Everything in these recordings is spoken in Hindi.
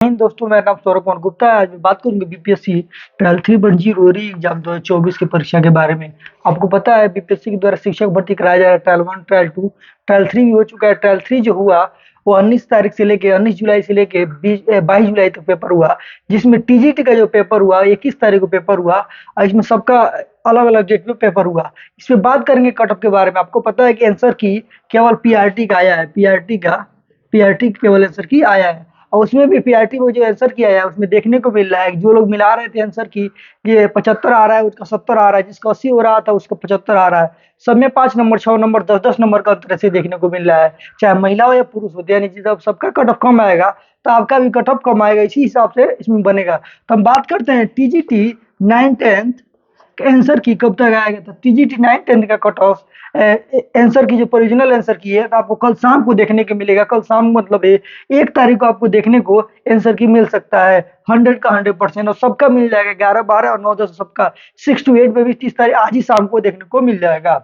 दोस्तों, मेरा नाम सौरभ कुमार गुप्ता है। आज मैं बात करूंगी बीपीएससी ट्रायल 3 री एग्जाम 2024 की परीक्षा के बारे में। आपको पता है बीपीएससी के द्वारा शिक्षक भर्ती कराया जा रहा है। ट्रायल 1, ट्रायल 2, ट्रायल 3 भी हो चुका है। ट्रायल 3 जो हुआ वो 19 जुलाई से लेके 22 जुलाई तक पेपर हुआ, जिसमें टीजीटी का जो पेपर हुआ 21 तारीख को पेपर हुआ और इसमें सबका अलग अलग डेट में पेपर हुआ। इसमें बात करेंगे कट ऑफ के बारे में। आपको पता है कि आंसर की केवल पीआरटी का आया है। पीआरटी केवल आंसर की आया है और उसमें भी पीआरटी में जो आंसर किया है उसमें देखने को मिल रहा है जो लोग मिला रहे थे आंसर की ये 75 आ रहा है, उसका 70 आ रहा है, जिसका 80 हो रहा था उसका 75 आ रहा है। सब में 5 नंबर, 6 नंबर, 10-10 नंबर का अंतर से देखने को मिल रहा है, चाहे महिला हो या पुरुष हो। यानी जब सबका कट ऑफ कम आएगा तो आपका भी कट ऑफ कम आएगा, इसी हिसाब से इसमें बनेगा। तो हम बात करते हैं टीजीटी 9th-10th आंसर की कब तक आएगा। तो टीजीटी 9th-10th का कट ऑफ आंसर की जो प्रोविजनल आंसर की है तो आपको कल शाम को देखने को मिलेगा। कल शाम मतलब 1 तारीख को आपको देखने को आंसर की मिल सकता है 100 का 100%, और सबका मिल जाएगा 11, 12 और 9, 10 सबका 6 to 8 में भी 30 तारीख आज ही शाम को देखने को मिल जाएगा।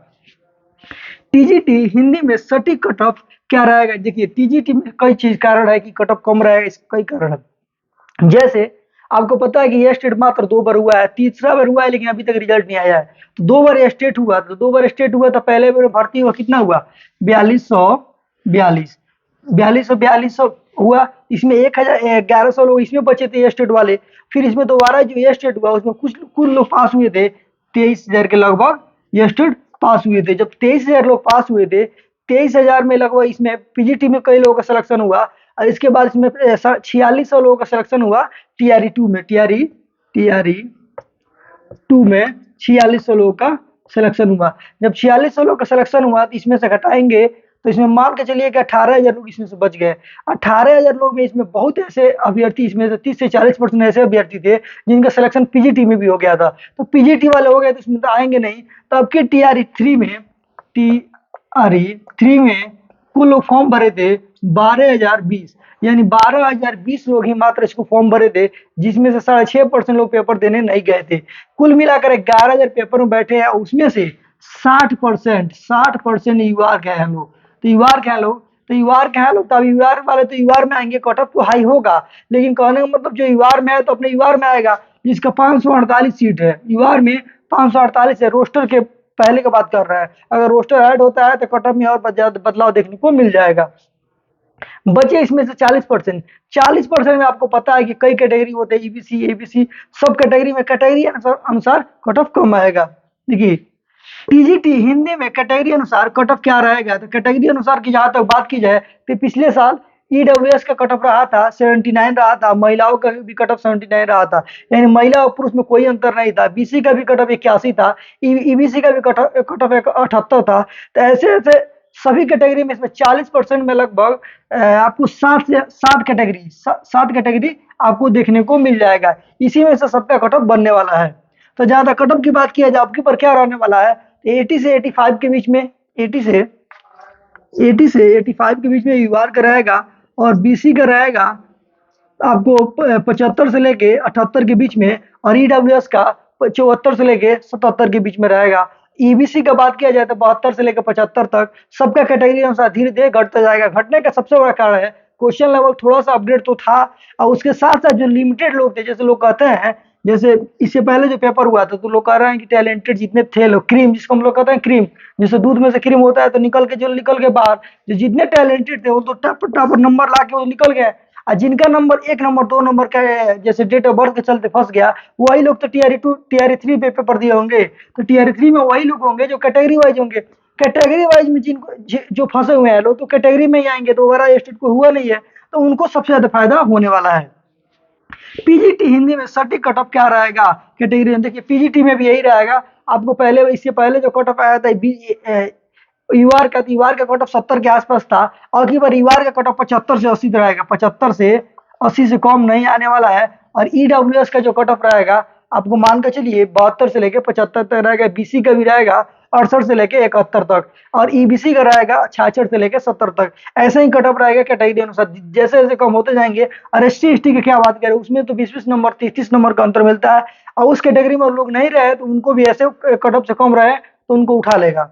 टीजीटी हिंदी में सटीक कट ऑफ क्या रहेगा। देखिए टीजीटी में कई चीज कारण है कि कट ऑफ कम रहेगा, इसके कई कारण है। जैसे आपको पता है कि ये स्टेट मात्र 2 बार हुआ है, तीसरा बार हुआ है लेकिन अभी तक रिजल्ट नहीं आया है। तो 2 बार ये स्टेट हुआ, तो 2 बार स्टेट हुआ तो पहले बार भर्ती हुआ कितना हुआ 4242 4200 हुआ। इसमें 1100 लोग इसमें बचे थे ये स्टेट वाले। फिर इसमें दोबारा जो ये स्टेट हुआ उसमें कुल लोग पास हुए थे 23,000 के लगभग ये स्टेट पास हुए थे। जब 23,000 लोग पास हुए थे, 23,000 में लगभग इसमें पीजीटी में कई लोगों का सिलेक्शन हुआ और इसके बाद इसमें 4600 लोगों का सिलेक्शन हुआ टीआरई 2 में। टीआरई 2 में 4600 लोगों का सिलेक्शन हुआ। जब 4600 लोगों का सिलेक्शन हुआ तो इसमें से घटाएंगे तो इसमें मान के चलिए कि 18,000 लोग इसमें से बच गए। 18,000 लोग में इसमें बहुत ऐसे अभ्यर्थी, इसमें से 30 से 40% ऐसे अभ्यर्थी थे जिनका सिलेक्शन पीजीटी में भी हो गया था। तो पीजीटी वाले हो गए तो इसमें तो आएंगे नहीं। तो अब के टीआरई 3 में कुल लोग फॉर्म भरे थे 12,020, यानी 12,020 लोग ही मात्र इसको फॉर्म भरे थे, जिसमें से 6.5% लोग पेपर देने नहीं गए थे। कुल मिलाकर 11,000 पेपर में बैठे हैं, उसमें से 60% युवा के हैं लोग। तो युवा के हैं लोग तो अब युवा वाले तो युवा में आएंगे, कट ऑफ तो हाई होगा, लेकिन कहने का मतलब जो युवा में है तो अपने युवा में आएगा जिसका 548 सीट है। युवा में 548 है। रोस्टर के पहले का बात कर रहा है, अगर रोस्टर ऐड होता है तो कट ऑफ में और बदलाव देखने को मिल जाएगा। बचे इसमें से 40% में आपको पता है कि कई कैटेगरी होते हैं, ईबीसी, एबीसी, सब कैटेगरी में कैटेगरी अनुसार कट ऑफ कम आएगा। देखिए टीजीटी हिंदी में कैटेगरी अनुसार कट ऑफ क्या रहेगा। तो कैटेगरी अनुसार की जहां तक बात की जाए तो पिछले साल ईडब्ल्यूएस का कट ऑफ रहा था 79 रहा था, महिलाओं का भी कट ऑफ 79 रहा था, यानी महिला और पुरुष में कोई अंतर नहीं था। बीसी का भी कट ऑफ 81 था, ईबीसी का भी कट ऑफ 78 था। तो ऐसे ऐसे सभी कैटेगरी में इसमें 40% में लगभग आपको 7 कैटेगरी आपको देखने को मिल जाएगा। इसी में से सबका कट ऑफ बनने वाला है। तो जहां तक कट ऑफ की बात किया जाए आपके पर क्या रहने वाला है, 80 से 85 के बीच में, 80 से 85 के बीच में यूआर का रहेगा और बीसी का रहेगा आपको 75 से लेके 78 के बीच में, और ईडब्ल्यूएस का 74 से लेके 77 के बीच में रहेगा। ईबीसी का बात किया जाए तो 72 से लेकर 75 तक सबका कैटेगरी अनुसार धीरे धीरे घटता जाएगा। घटने का सबसे बड़ा कारण है क्वेश्चन लेवल थोड़ा सा अपडेट तो था, और उसके साथ साथ जो लिमिटेड लोग थे, जैसे लोग कहते हैं, जैसे इससे पहले जो पेपर हुआ था तो लोग कह रहे हैं कि टैलेंटेड जितने थे लोग, क्रीम जिसको हम लोग कहते हैं क्रीम, जैसे दूध में से क्रीम होता है तो निकल के बाहर, जो जितने टैलेंटेड थे वो तो टप टप नंबर ला के वो निकल गए। और जिनका नंबर 1 नंबर 2 नंबर का जैसे डेट ऑफ बर्थ के चलते फंस गया, वही लोग तो टीआरई 3 पे पेपर दिए होंगे। तो टीआरई 3 में वही लोग होंगे जो कैटेगरी वाइज होंगे। कैटेगरी वाइज में जो फंसे हुए हैं लोग तो कैटेगरी में ही आएंगे, दोबारा स्टेट को हुआ नहीं है तो उनको सबसे ज्यादा फायदा होने वाला है। पीजीटी हिंदी में सटीक कट ऑफ क्या रहेगा कैटेगरी में, देखिए पीजीटी में भी यही रहेगा। आपको पहले, इससे पहले जो कट ऑफ आया था यूआर का कट ऑफ 70 के आसपास था, और की बार यूआर का कट ऑफ 75 से 80 रहेगा, 75 से 80 से कम नहीं आने वाला है। और ईडब्ल्यूएस का जो कट ऑफ रहेगा आपको मान कर चलिए 72 से लेके 75 तक रहेगा। बीसी का भी रहेगा 68 से लेके 71 तक, और ईबीसी का रहेगा 66 से लेके 70 तक। ऐसे ही कट ऑफ रहेगा कैटेगरी अनुसार, जैसे जैसे कम होते जाएंगे। और एसटी की क्या बात करें, उसमें तो 20-20 नंबर, 30-30 नंबर का अंतर मिलता है, और उस कैटेगरी में लोग नहीं रहे तो उनको भी ऐसे कट ऑफ से कम रहे तो उनको उठा लेगा।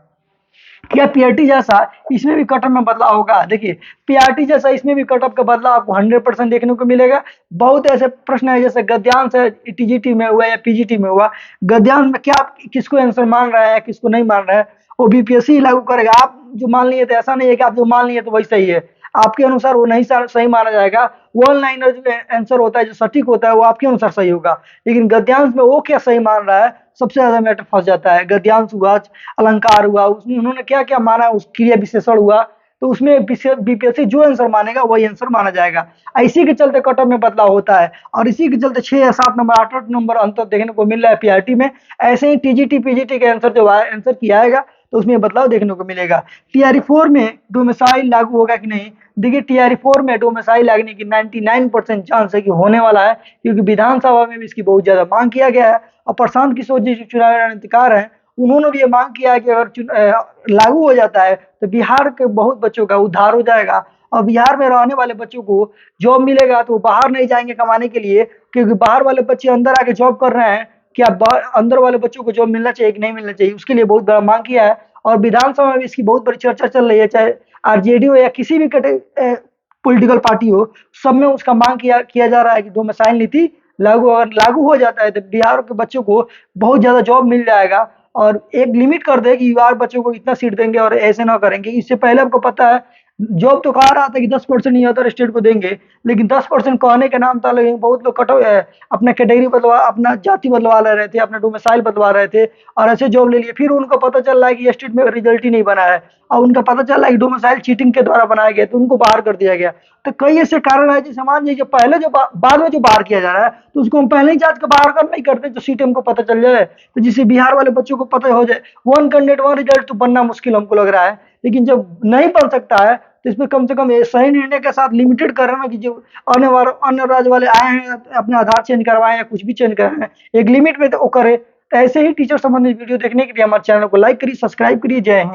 क्या पीआरटी जैसा इसमें भी कट ऑफ में बदलाव होगा? देखिए, पीआरटी जैसा इसमें भी कट ऑफ का बदलाव आपको 100% देखने को मिलेगा। बहुत ऐसे प्रश्न है, जैसे गद्यांश है, टीजीटी में हुआ या पीजीटी में हुआ, गद्यांश में क्या आप किसको आंसर मान रहा है, किसको नहीं मान रहा है, वो बीपीएससी लागू करेगा। आप जो मान लिए थे, ऐसा नहीं है कि आप जो मान लिए तो वही सही है, आपके अनुसार वो नहीं सही माना जाएगा। वन लाइनर जो आंसर होता है, जो सटीक होता है, वो आपके अनुसार सही होगा। लेकिन गद्यांश में वो क्या सही मान रहा है, सबसे ज्यादा मैटर फंस जाता है। गद्यांश हुआ, अलंकार हुआ, उसमें उन्होंने क्या क्या माना, उस क्रिया विशेषण हुआ, तो उसमें बीपीएससी जो आंसर मानेगा वही आंसर माना जाएगा। इसी के चलते कट ऑफ में बदलाव होता है, और इसी के चलते 6 या 7 नंबर, 8-8 नंबर अंतर देखने को मिल रहा है पीआरटी में। ऐसे ही टीजीटी पीजीटी के आंसर जो आंसर किया आएगा तो उसमें बदलाव देखने को मिलेगा। टीआरई 4 में डोमिसाइल लागू होगा कि नहीं? देखिए, टीआरई 4 में डोमिसाइल लगने की 99% चांस है कि होने वाला है, क्योंकि विधानसभा में भी इसकी बहुत ज्यादा मांग किया गया है। और प्रशांत किशोर जी जो चुनाव रणनीतिकार हैं, उन्होंने भी ये मांग किया है कि अगर लागू हो जाता है तो बिहार के बहुत बच्चों का उद्धार हो जाएगा, और बिहार में रहने वाले बच्चों को जॉब मिलेगा, तो वो बाहर नहीं जाएंगे कमाने के लिए, क्योंकि बाहर वाले बच्चे अंदर आके जॉब कर रहे हैं। क्या अंदर वाले बच्चों को जॉब मिलना चाहिए कि नहीं मिलना चाहिए, उसके लिए बहुत बड़ा मांग किया है। और विधानसभा में भी इसकी बहुत बड़ी चर्चा चल रही है, चाहे आरजेडी हो या किसी भी पॉलिटिकल पार्टी हो, सब में उसका मांग किया जा रहा है कि दो मिसाइल नीति लागू, अगर लागू हो जाता है तो बिहार के बच्चों को बहुत ज्यादा जॉब मिल जाएगा। और एक लिमिट कर दे कि युवा बच्चों को इतना सीट देंगे और ऐसे ना करेंगे। इससे पहले आपको पता है, जॉब तो कहा रहा था कि 10% ही अदर स्टेट को देंगे, लेकिन 10% कहने के नाम था, लेकिन बहुत लोग अपना कैटेगरी बदलवा, अपना जाति बदलवा ले रहे थे, अपना डोमिसाइल बदलवा रहे थे, और ऐसे जॉब ले लिए। फिर उनको पता चल रहा है कि स्टेट में रिजल्ट ही नहीं बना है, और उनका पता चल रहा है कि डोमिसाइल चीटिंग के द्वारा बनाया गया, तो उनको बाहर कर दिया गया। तो कई ऐसे कारण है, जो समाज में जो पहले जो बाद में जो बाहर किया जा रहा है, तो उसको हम पहले ही जांच के बाहर कर नहीं करते, तो सीट हमको पता चल जाए, तो जिससे बिहार वाले बच्चों को पता हो जाए। वन कैंडिडेट वन रिजल्ट तो बनना मुश्किल हमको लग रहा है, लेकिन जब नहीं बन सकता है तो इसमें कम से कम ये सही निर्णय के साथ लिमिटेड कर रहे हैं कि जो अन्य राज्य वाले आए हैं, अपने आधार चेंज करवाएं या कुछ भी चेंज कराएं, एक लिमिट में तो वो करे। तो ऐसे ही टीचर संबंधित वीडियो देखने के लिए हमारे चैनल को लाइक करिए, सब्सक्राइब करिए। जय हिंद।